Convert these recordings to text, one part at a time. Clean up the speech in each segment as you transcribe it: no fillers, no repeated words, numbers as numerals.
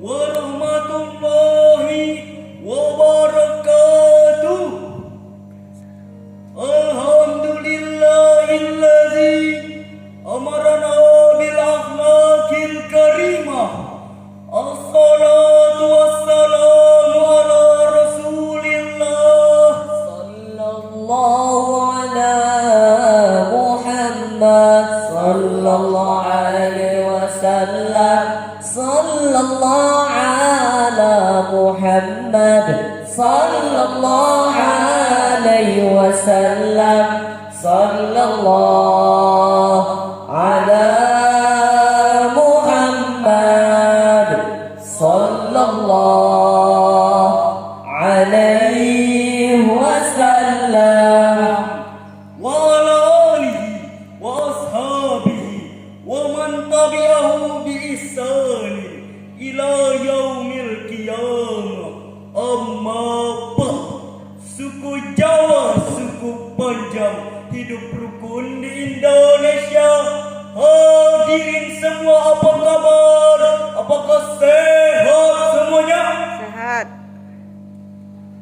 warahmatullahi wabarakatuh. Alhamdulillahilladzi amarana bil akhlaqil karimah. Assalatu wassalamu ala rasulillah sallallahu ala Muhammad sallallahu alaihi wasallam sallallahu ala Muhammad sallallahu alaihi wasallam sallallahu ala Muhammad sallallahu alaihi wasallam wa ala alihi wa ashabihi wa man tabi'ahu bi ihsan ila yaumil qiyamah. Amma ba'd. Suku Jawa, suku Panjang, hidup rukun di Indonesia. Hadirin semua, apa kabar? Apakah sehat semuanya? Sehat.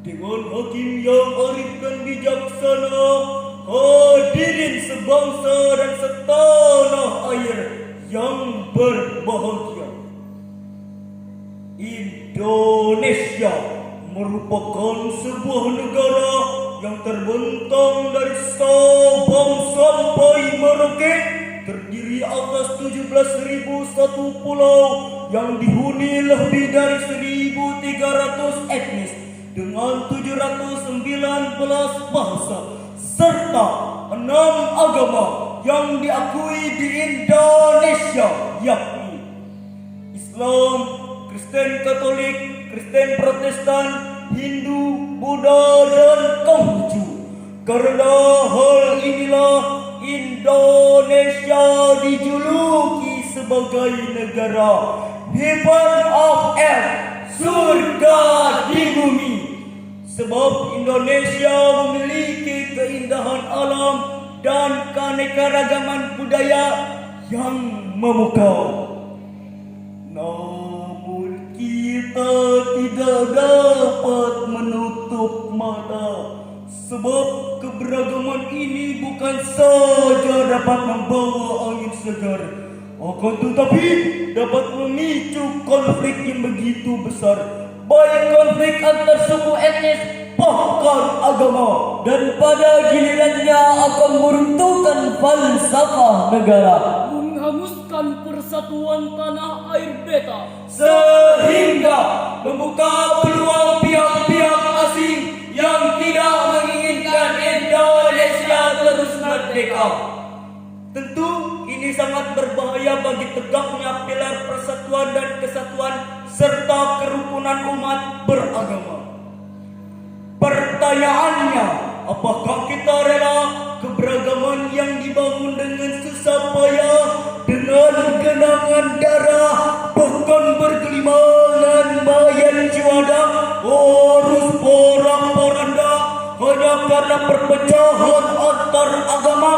Dewan Hakim yang arif dan bijaksana, hadirin sebangsa dan setanah air yang berbahagia. Indonesia merupakan sebuah negara yang terbentang dari Sabang sampai Merauke, terdiri atas 17.001 pulau yang dihuni lebih dari 1.300 etnis dengan 719 bahasa serta 6 agama yang diakui di Indonesia, yakni Islam, Kristen Katolik, Kristen Protestan, Hindu, Buddha, dan Konghucu. Karena hal inilah Indonesia dijuluki sebagai negara Heaven of Earth, surga di bumi. Sebab Indonesia memiliki keindahan alam dan keanekaragaman budaya yang memukau. Namun kita tidak dapat menutup mata, sebab keberagaman ini bukan saja dapat membawa angin segar, akan tetapi dapat memicu konflik yang begitu besar, baik konflik antar suku etnis, bahkan agama, dan pada gilirannya akan meruntuhkan falsafah negara, menghanguskan persatuan tanah air beta, sehingga membuka peluang pihak-pihak asing yang tidak menginginkan Indonesia terus merdeka. Tentu ini sangat berbahaya bagi tegaknya pilar persatuan dan kesatuan serta kerukunan umat beragama. Pertanyaannya, apakah kita rela keberagaman yang dibangun dengan susah payah, dengan genangan darah, bahkan bergelimangan bayan jiwada, harus porak-poranda hanya karena perpecahan antar agama?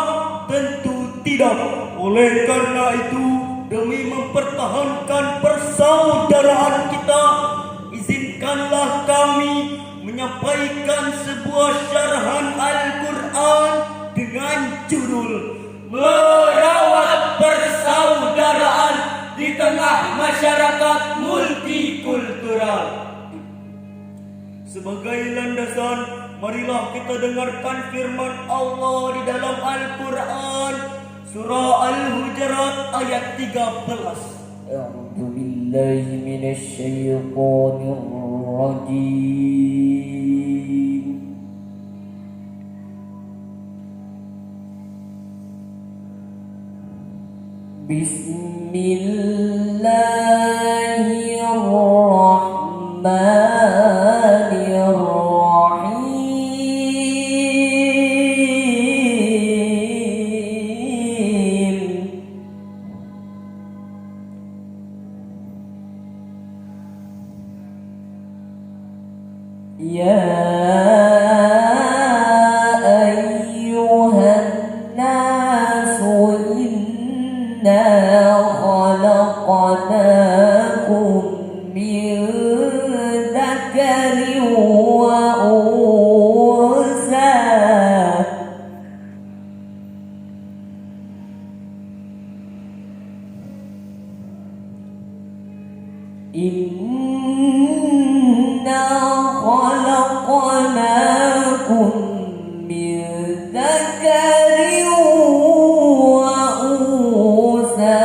Tentu tidak. Oleh karena itu, demi mempertahankan persaudaraan kita, izinkanlah kami menyampaikan sebuah syarahan Al-Quran dengan judul Merawat Persaudaraan di Tengah Masyarakat Multikultural. Sebagai landasan, marilah kita dengarkan firman Allah di dalam Al-Quran, surah Al-Hujurat ayat 13. A'udzu billahi minasy syaithanir rajim. Bismillahirrahmanirrahim. Ya ayyuhan nasu inna khalaqnakum min إنا خلقناكم من ذكر وأنثى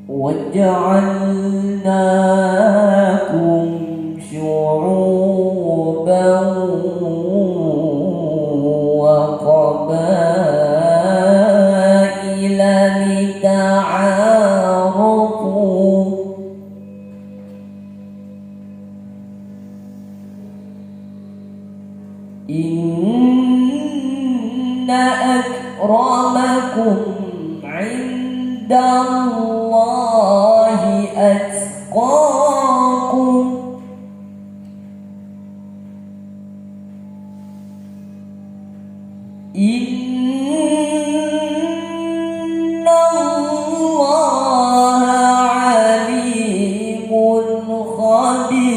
وجعلناكم شعوبا وقبائل لتعارفوا إن أكرمكم عند الله أتقاكم إن الله عليم خبير.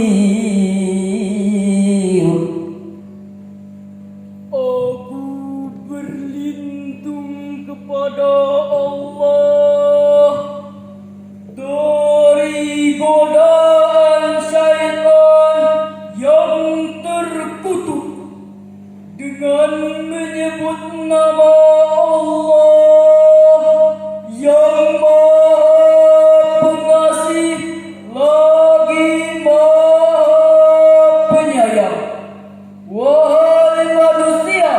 Aku berlindung kepada Allah dari godaan syaitan yang terkutuk dengan menyebut nama Allah yang Maha Pengasih lagi Maha Penyayang. Wahai manusia,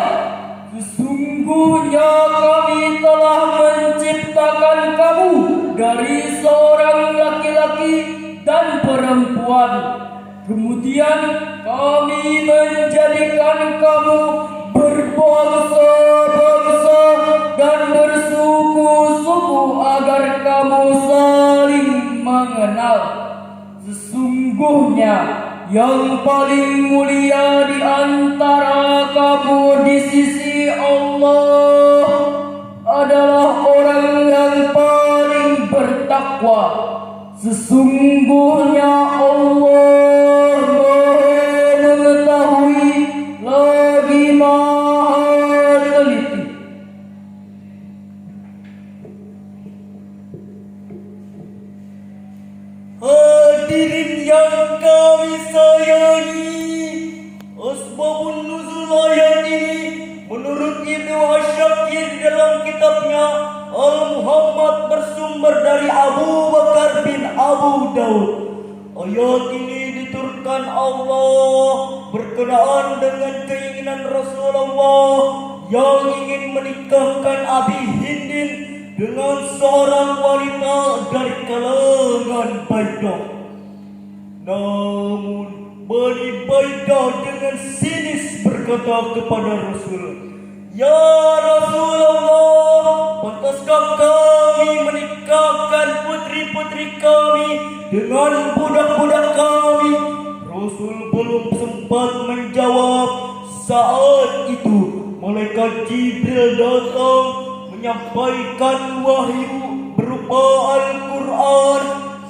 sesungguhnya kami telah menciptakan kamu dari seorang laki-laki dan perempuan. Kemudian kami menjadikan kamu berbangsa-bangsa dan bersuku-suku agar kamu saling mengenal. Sesungguhnya yang paling mulia di antara kamu di sisi Allah adalah orang yang paling bertakwa. Sesungguhnya Allah Maha mengetahui lagi Maha teliti. Hadirin yang kami sayangi, asbabun nuzul ayat ini menurut Ibnu Asy-Syakir dalam kitabnya Al-Muhammad bersumber dari Abu Bakar bin Abu Daud. Ayat ini diturunkan Allah berkenaan dengan keinginan Rasulullah yang ingin menikahkan Abi Hindin dengan seorang wanita dari kalangan Baidah. Namun Bani Baidah dengan sinis berkata kepada Rasul, "Ya Rasulullah, pantaskah kami menikahkan putri-putri kami dengan budak-budak kami?" Rasul belum sempat menjawab. Saat itu malaikat Jibril datang menyampaikan wahyu berupa Al-Quran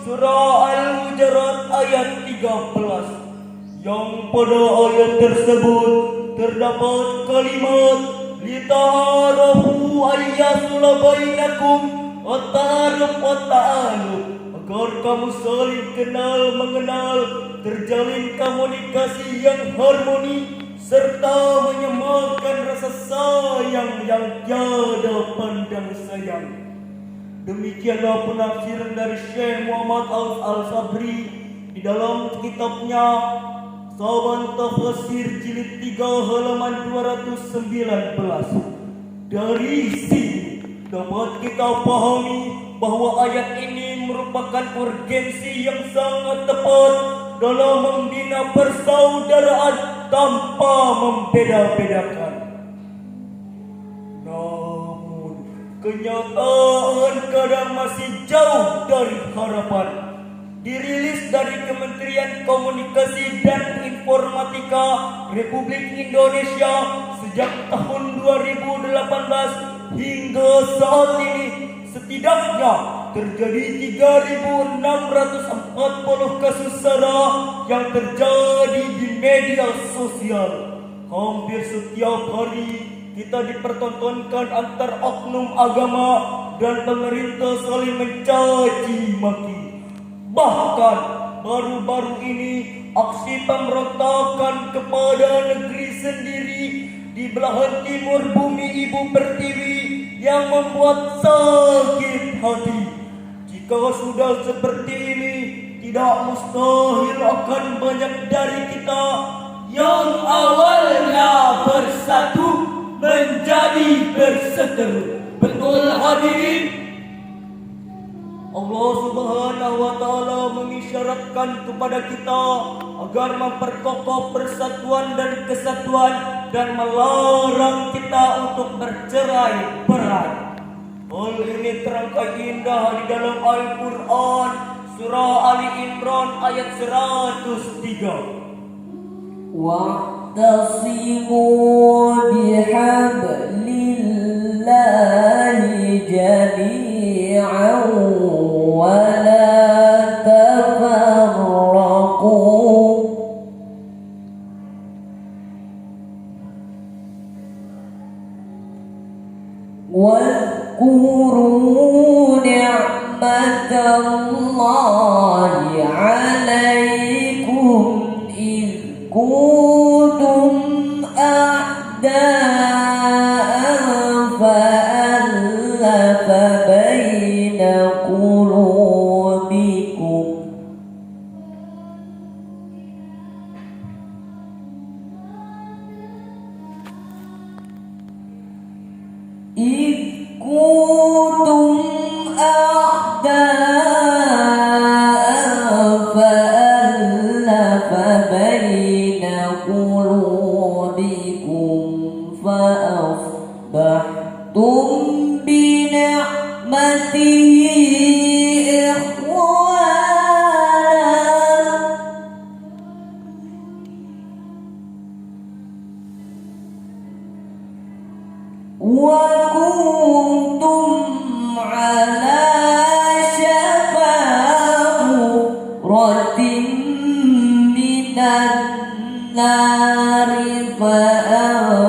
surah Al-Hujurat ayat 13 yang pada ayat tersebut terdapat kalimat lita'arafu ayyasula bainakum at-ta'aruf wat-ta'aluf, agar kamu saling kenal mengenal, terjalin komunikasi yang harmoni serta menyemakan rasa sayang yang tiada pandang sayang. Demikianlah penafsiran dari Syekh Muhammad Al-Sabri di dalam kitabnya Saban Tafsir jilid 3 halaman 219. Dari sini dapat kita pahami bahwa ayat ini merupakan urgensi yang sangat tepat dalam membina persaudaraan tanpa membeda-bedakan. Namun kenyataan kadang masih jauh dari harapan. Dirilis dari Kementerian Komunikasi dan Informatika Republik Indonesia sejak tahun 2018 hingga saat ini, setidaknya terjadi 3.640 kasus SARA yang terjadi media sosial. Hampir setiap hari kita dipertontonkan antar oknum agama dan pemerintah saling mencaci maki. Bahkan baru-baru ini aksi pemberontakan kepada negeri sendiri di belahan timur bumi Ibu Pertiwi yang membuat sakit hati. Jika sudah seperti ini, tidak mustahil akan banyak dari kita yang awalnya bersatu menjadi berseteru. Betul hadirin? Allah Subhanahu wa Ta'ala mengisyaratkan kepada kita agar memperkokoh persatuan dan kesatuan dan melarang kita untuk bercerai-berai. Hal ini terangkai indah di dalam Al-Quran surah Ali Imran ayat 103. واعتصموا بحبل الله جميعا ولا تفرقوا واذكروا نعمة الله عليكم إذ كنتم أعداء فألف بين قلوبكم إذ كنتم أعداء فألف بين قلوبكم فأصبحتم بنعمته إخوانا وكنتم على شفا حفرة من النار فأنقذكم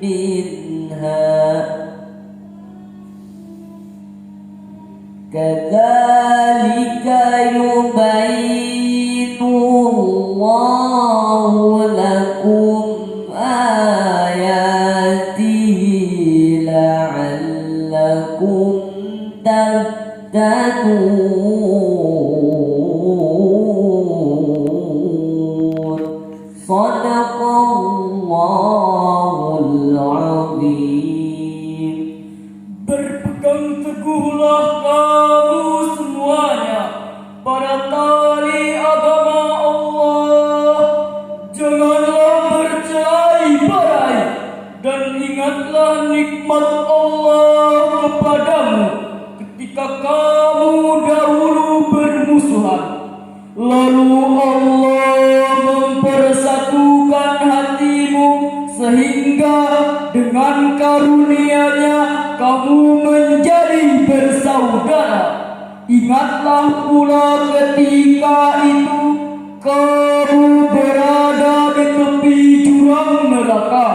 منها كذلك يبين الله لكم آياته لعلكم تهتدون صدق الله العظيم. Berpegang teguhlah kamu semuanya pada tali agama Allah. Janganlah bercerai-berai dan ingatlah nikmat Allah kepadamu ketika kamu dahulu bermusuhan. Lalu Allah mempersatukan hatimu sehingga dengan karunia-Nya kamu menjadi bersaudara. Ingatlah pula ketika itu kamu berada di tepi jurang neraka.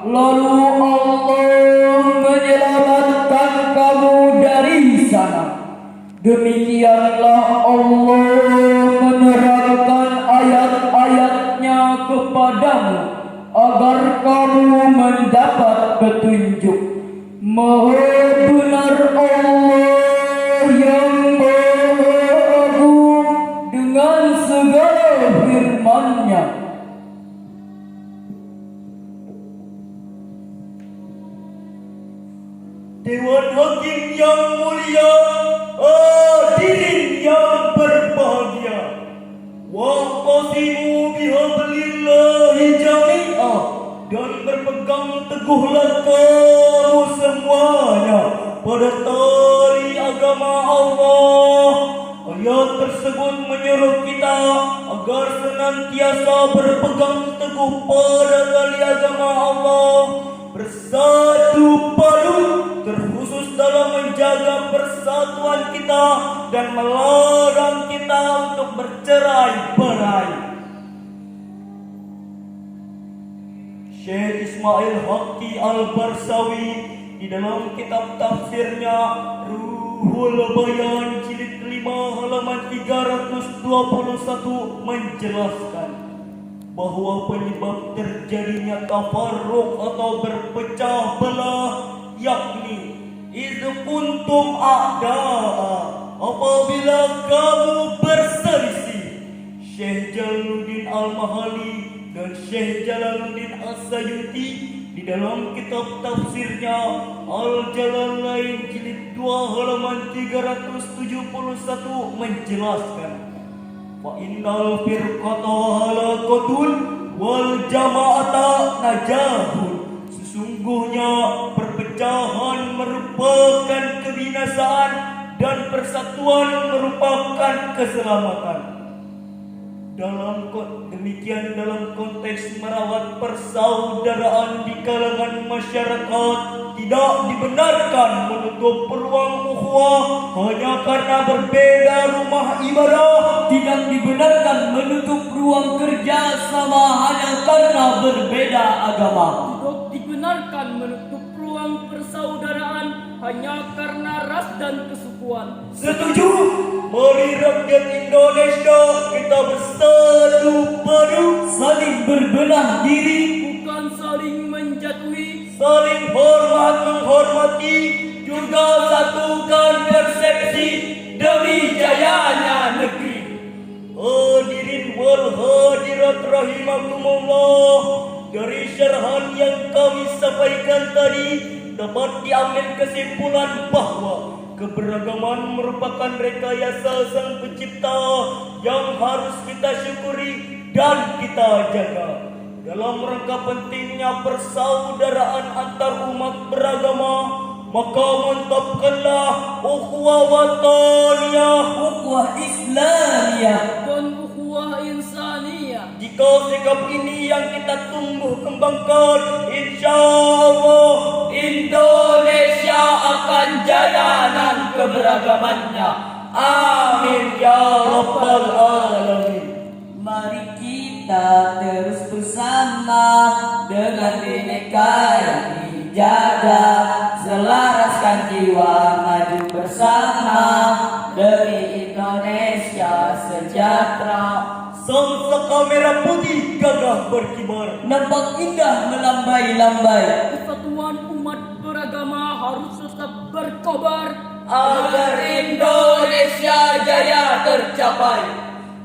Lalu Allah menyelamatkan kamu dari sana. Demikianlah Allah menerangkan ayat-ayatnya kepadamu agar kamu mendapat petunjuk. Maha benar Allah yang Maha Agung dengan segala firman-Nya. Dewan Hakim yang mulia, hadirin yang berbahagia, wa'tasimu bihablillahi jami'a, dan berpegang teguhlah kamu semuanya pada tali agama Allah. Ayat tersebut menyuruh kita agar senantiasa berpegang teguh pada tali agama Allah, bersatu padu, terkhusus dalam menjaga persatuan kita dan melarang kita untuk bercerai-berai. Ismail Haqqi Al-Barsawi di dalam kitab tafsirnya Ruhul Bayan jilid 5 halaman 321 menjelaskan bahwa penyebab terjadinya tafarruq atau berpecah belah yakni idh kuntum a'da'a, apabila kamu berselisih. Syekh Jalaluddin Al-Mahali dan Syekh Jalaluddin As-Sayuti di dalam kitab tafsirnya Al-Jalalain jilid 2 halaman 371 menjelaskan fa innal firqata halaqatun wal jama'ata najahun, sesungguhnya perpecahan merupakan kebinasaan dan persatuan merupakan keselamatan. Demikian dalam konteks merawat persaudaraan di kalangan masyarakat, tidak dibenarkan menutup peluang ukhuwah hanya karena berbeda rumah ibadah, Tidak dibenarkan menutup ruang kerja sama hanya karena berbeda agama. Tidak dibenarkan menutup ruang persaudaraan hanya karena ras dan kesukuan. Setuju? Mari rakyat Indonesia kita bersatu padu, Saling berbenah diri, Bukan saling menjatuhi, saling hormat menghormati, juga satukan persepsi demi jayanya negeri. Hadirin wal hadirat rahimakumullah, dari syarahan yang kami sampaikan tadi dapat diambil kesimpulan bahwa keberagaman merupakan rekayasa Sang Pencipta yang harus kita syukuri dan kita jaga. Dalam rangka pentingnya persaudaraan antar umat beragama, maka mantapkanlah ukhuwah wataniyah, ukhuwah Islamiyah. dan ukhuwah insaniyah. Jika sikap ini yang kita tumbuh kembangkan, insya Allah Indonesia akan jaya dan keberagamannya. Amin ya rabbal alamin. Mari kita terus bersama dengan bineka yang dijaga, selaraskan jiwa maju bersama demi Indonesia sejahtera. Sang saka merah putih gagah berkibar, Nampak indah melambai-lambai, Persatuan umat beragama harus tetap berkobar agar Indonesia jaya tercapai.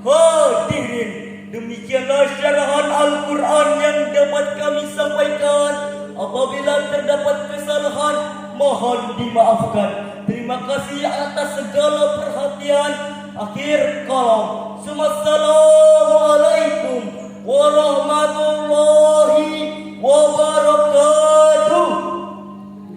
Hadirin, demikianlah syarahan Al-Quran yang dapat kami sampaikan. Apabila terdapat kesalahan, mohon dimaafkan. Terima kasih atas segala perhatian. Akhir kalam. Assalamualaikum warahmatullahi